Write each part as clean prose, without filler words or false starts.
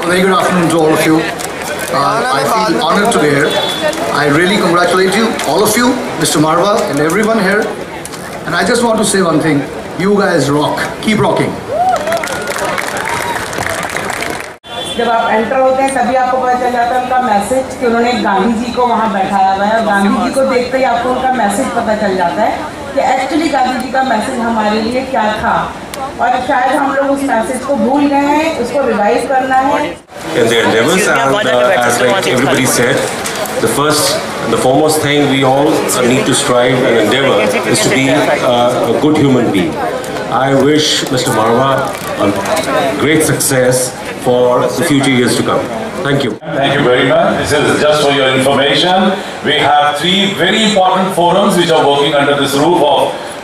Very good afternoon to all of you. I feel honored to be here. I really congratulate you, all of you, Mr. Marwa and everyone here. And I just want to say one thing. You guys rock. Keep rocking. जब आप enter होते हैं तभी आपको पता चल जाता है उनका मैसेज कि उन्होंने गांधी जी को वहाँ बैठाया हुआ है, और गांधी जी को देखते ही आपको उनका मैसेज पता चल जाता है कि एक्चुअली गांधी जी का मैसेज हमारे लिए क्या था, और शायद हम लोग उस मैसेज को भूल गए हैं, उसको रिवाइव करना है। In their endeavors, and as like everybody said, the first and the foremost thing we all need to strive and endeavor is to be a good human being. I wish Mr. Marwa a great success for the future years to come. Thank you. Thank you very much. This is just for your information. We have 3 very important forums which are working under this roof of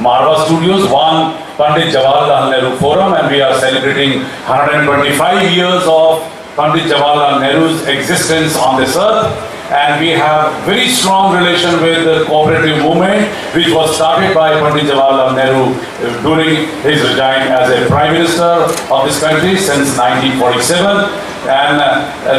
Marwa Studios. One, Pandit Jawaharlal Nehru Forum, and we are celebrating 125 years of Pandit Jawaharlal Nehru's existence on this earth. And we have very strong relation with the cooperative movement which was started by Pandit Jawaharlal Nehru during his regime as a Prime Minister of this country since 1947. And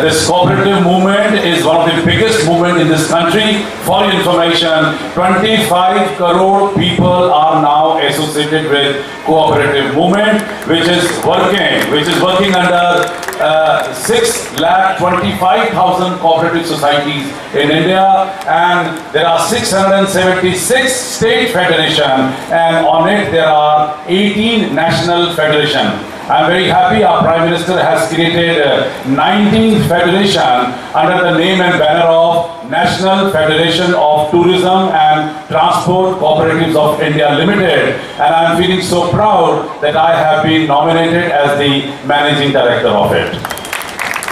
this cooperative movement is one of the biggest movements in this country. For your information, 25 crore people are now associated with cooperative movement, which is working under 6,25,000 cooperative societies in India, and there are 676 state federations, and on it there are 18 national federations. I am very happy our Prime Minister has created 19 federation under the name and banner of National Federation of Tourism and Transport Cooperatives of India Limited, and I am feeling so proud that I have been nominated as the Managing Director of it.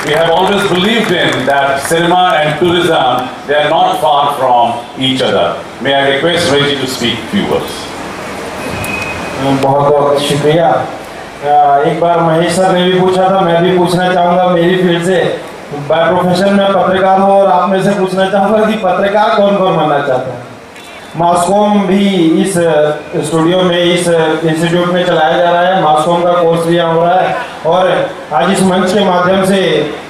We have always believed in that cinema and tourism, they are not far from each other. May I request Reggie to speak few words. बहुत बहुत शुक्रिया। एक बार Mahesh sir ने भी पूछा था, मैं भी पूछना चाहूँगा। मेरी फील्ड से बाय प्रोफेशन में पत्रकार हूँ, और आप में से पूछना चाहूँगा कि पत्रकार कौन कौन बनना चाहता है। मासकॉम भी इस स्टूडियो में, इस इंस्टीट्यूट में चलाया जा रहा है। मासकॉम का कोर्स भी यहाँ हो रहा है, और आज इस मंच के माध्यम से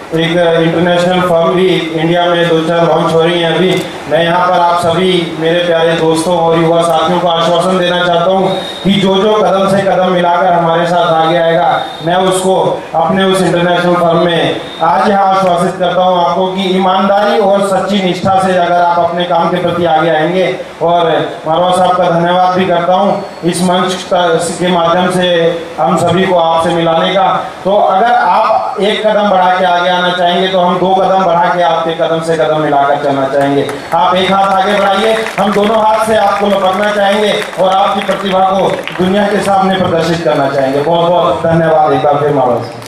एक इंटरनेशनल फर्म भी इंडिया में 2-4 लॉन्च हो रही हैं अभी। मैं यहाँ पर आप सभी मेरे प्यारे दोस्तों और युवा साथियों को आश्वासन देना चाहता हूँ कि जो कदम से कदम मिलाकर हमारे साथ आगे आएगा, मैं उसको अपने उस इंटरनेशनल फर्म में आज यहाँ आश्वासित करता हूँ आपको कि ईमानदारी और सच्ची निष्ठा से अगर आप अपने काम के प्रति आगे आएंगे, और मारवा साहब का धन्यवाद भी करता हूँ इस मंच के माध्यम से हम सभी को आपसे मिलाने का। तो अगर आप एक कदम बढ़ा के आगे आना चाहेंगे तो हम 2 कदम बढ़ा के आपके कदम से कदम मिलाकर चलना चाहेंगे। आप एक हाथ आगे बढ़ाइए, हम दोनों हाथ से आपको लपकना चाहेंगे और आपकी प्रतिभा को दुनिया के सामने प्रदर्शित करना चाहेंगे। बहुत बहुत धन्यवाद एक बार फिर मारवा साहब।